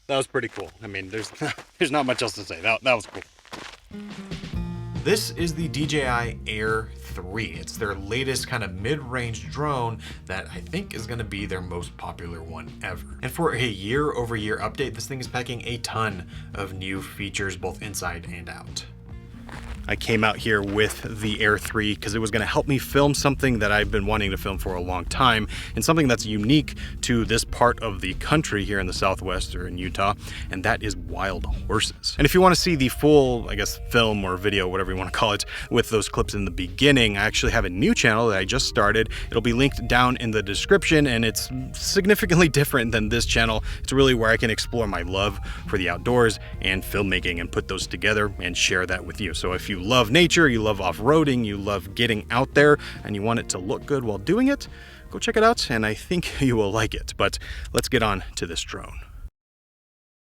That was pretty cool. I mean, there's not much else to say. That was cool. This is the DJI Air 3. It's their latest kind of mid-range drone that I think is going to be their most popular one ever. And for a year-over-year update, this thing is packing a ton of new features both inside and out. I came out here with the Air 3 because it was going to help me film something that I've been wanting to film for a long time, and something that's unique to this part of the country here in the Southwest or in Utah, and that is wild horses. And if you want to see the full, I guess, film or video, whatever you want to call it, with those clips in the beginning, I actually have a new channel that I just started. It'll be linked down in the description, and it's significantly different than this channel. It's really where I can explore my love for the outdoors and filmmaking and put those together and share that with you. So if you love nature, you love off-roading, you love getting out there, and you want it to look good while doing it, go check it out, and I think you will like it. But let's get on to this drone.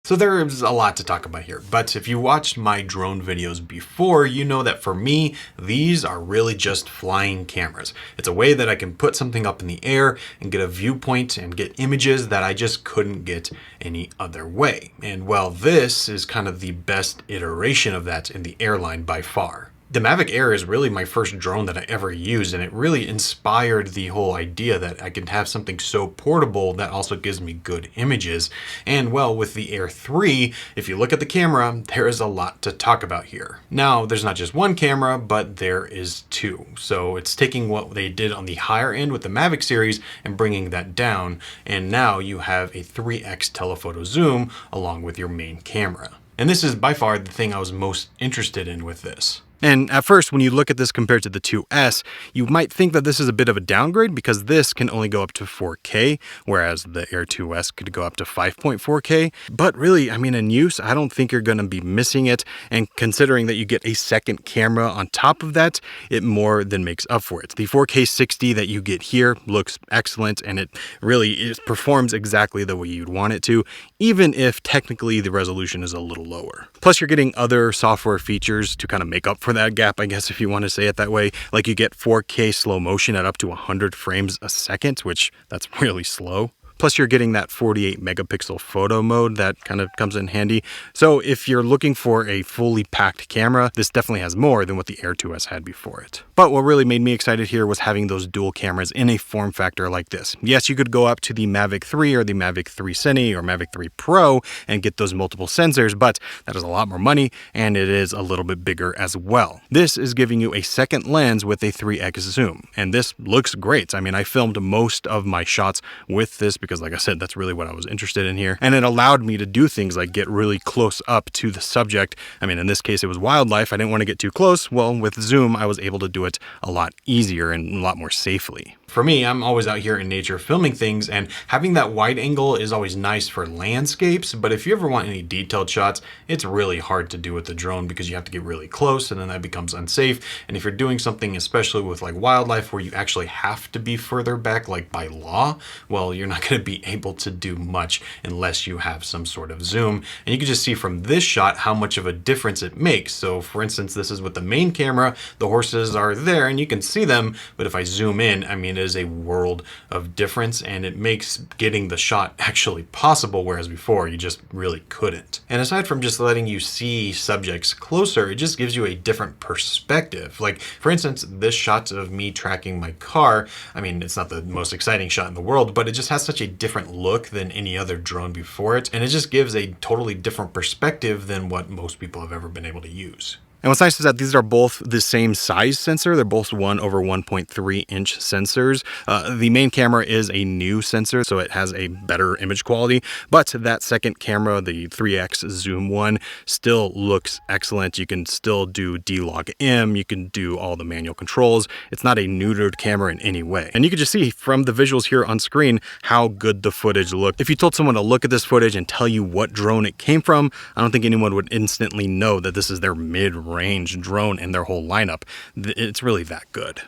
So there's a lot to talk about here, but if you watched my drone videos before, you know that for me, these are really just flying cameras. It's a way that I can put something up in the air and get a viewpoint and get images that I just couldn't get any other way. And well, this is kind of the best iteration of that in the airline by far. The Mavic Air is really my first drone that I ever used, and it really inspired the whole idea that I can have something so portable that also gives me good images. And well, with the Air 3, if you look at the camera, there is a lot to talk about here. Now, there's not just one camera, but there is two. So it's taking what they did on the higher end with the Mavic series and bringing that down, and now you have a 3x telephoto zoom along with your main camera. And this is by far the thing I was most interested in with this. And at first, when you look at this compared to the 2S, you might think that this is a bit of a downgrade because this can only go up to 4K, whereas the Air 2S could go up to 5.4K. But really, I mean, in use, I don't think you're going to be missing it. And considering that you get a second camera on top of that, it more than makes up for it. The 4K 60 that you get here looks excellent, and it really performs exactly the way you'd want it to, even if technically the resolution is a little lower. Plus, you're getting other software features to kind of make up for that gap, I guess, if you want to say it that way. Like you get 4K slow motion at up to 100 frames a second, which that's really slow. Plus you're getting that 48 megapixel photo mode that kind of comes in handy. So if you're looking for a fully packed camera, this definitely has more than what the Air 2S had before it. But what really made me excited here was having those dual cameras in a form factor like this. Yes, you could go up to the Mavic 3 or the Mavic 3 Cine or Mavic 3 Pro and get those multiple sensors, but that is a lot more money and it is a little bit bigger as well. This is giving you a second lens with a 3x zoom, and this looks great. I mean, I filmed most of my shots with this because, like I said, that's really what I was interested in here. And it allowed me to do things like get really close up to the subject. I mean, in this case, it was wildlife. I didn't want to get too close. Well, with zoom, I was able to do it a lot easier and a lot more safely. For me, I'm always out here in nature filming things, and having that wide angle is always nice for landscapes, but if you ever want any detailed shots, it's really hard to do with the drone because you have to get really close and then that becomes unsafe. And if you're doing something, especially with like wildlife, where you actually have to be further back, like by law, well, you're not going to be able to do much unless you have some sort of zoom. And you can just see from this shot how much of a difference it makes. So for instance, this is with the main camera, the horses are there and you can see them, but if I zoom in, I mean, it is a world of difference, and it makes getting the shot actually possible, whereas before you just really couldn't. And aside from just letting you see subjects closer, it just gives you a different perspective. Like for instance, this shot of me tracking my car, I mean, it's not the most exciting shot in the world, but it just has such a different look than any other drone before it, and it just gives a totally different perspective than what most people have ever been able to use. And what's nice is that these are both the same size sensor. They're both 1/1.3-inch sensors. The main camera is a new sensor, so it has a better image quality, but that second camera, the 3x zoom one, still looks excellent. You can still do D-Log M, you can do all the manual controls. It's not a neutered camera in any way. And you can just see from the visuals here on screen how good the footage looked. If you told someone to look at this footage and tell you what drone it came from, I don't think anyone would instantly know that this is their mid-range drone in their whole lineup. It's really that good.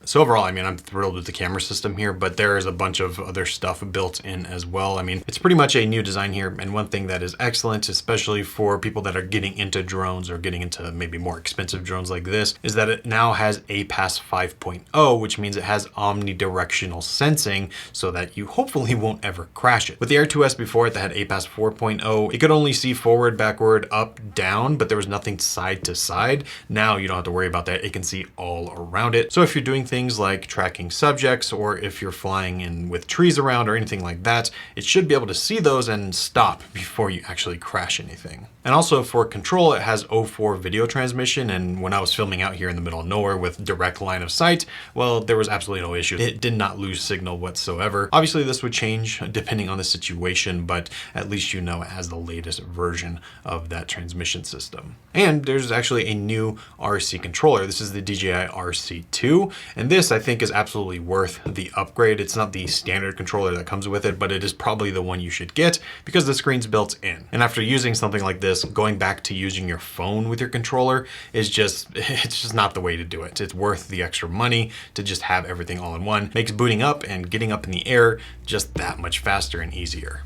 So overall, I mean, I'm thrilled with the camera system here, but there is a bunch of other stuff built in as well. I mean, it's pretty much a new design here. And one thing that is excellent, especially for people that are getting into drones or getting into maybe more expensive drones like this, is that it now has APAS 5.0, which means it has omnidirectional sensing so that you hopefully won't ever crash it. With the Air 2S before it that had APAS 4.0, it could only see forward, backward, up, down, but there was nothing side to side. Now you don't have to worry about that. It can see all around it. So if you're doing things like tracking subjects, or if you're flying in with trees around or anything like that, it should be able to see those and stop before you actually crash anything. And also for control, it has 04 video transmission. And when I was filming out here in the middle of nowhere with direct line of sight, well, there was absolutely no issue. It did not lose signal whatsoever. Obviously this would change depending on the situation, but at least you know it has the latest version of that transmission system. And there's actually a new RC controller. This is the DJI RC2. And this, I think, is absolutely worth the upgrade. It's not the standard controller that comes with it, but it is probably the one you should get because the screen's built in. And after using something like this, going back to using your phone with your controller is it's just not the way to do it. It's worth the extra money to just have everything all in one. Makes booting up and getting up in the air just that much faster and easier.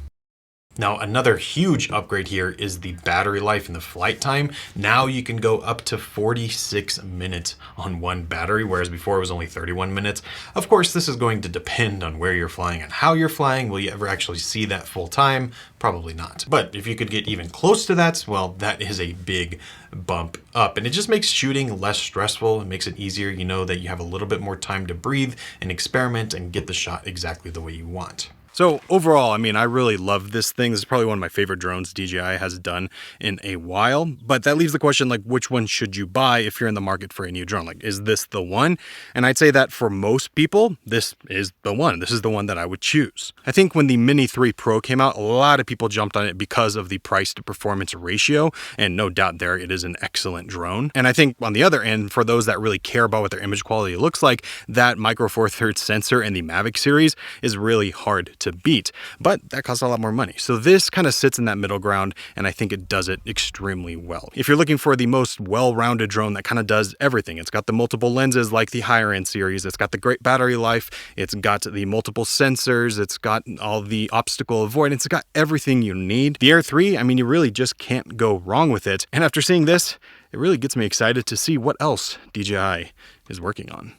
Now, another huge upgrade here is the battery life and the flight time. Now you can go up to 46 minutes on one battery, whereas before it was only 31 minutes. Of course, this is going to depend on where you're flying and how you're flying. Will you ever actually see that full time? Probably not. But if you could get even close to that, well, that is a big bump up. And it just makes shooting less stressful. It makes it easier. You know that you have a little bit more time to breathe and experiment and get the shot exactly the way you want. So overall, I mean, I really love this thing. This is probably one of my favorite drones DJI has done in a while, but that leaves the question, like, which one should you buy if you're in the market for a new drone? Like, is this the one? And I'd say that for most people, this is the one. This is the one that I would choose. I think when the Mini 3 Pro came out, a lot of people jumped on it because of the price to performance ratio, and no doubt there, it is an excellent drone. And I think on the other end, for those that really care about what their image quality looks like, that Micro Four Thirds sensor in the Mavic series is really hard to beat, but that costs a lot more money. So this kind of sits in that middle ground, and I think it does it extremely well. If you're looking for the most well-rounded drone that kind of does everything, it's got the multiple lenses like the higher end series, it's got the great battery life, it's got the multiple sensors, it's got all the obstacle avoidance, it's got everything you need. The Air 3, I mean, you really just can't go wrong with it. And after seeing this, it really gets me excited to see what else DJI is working on.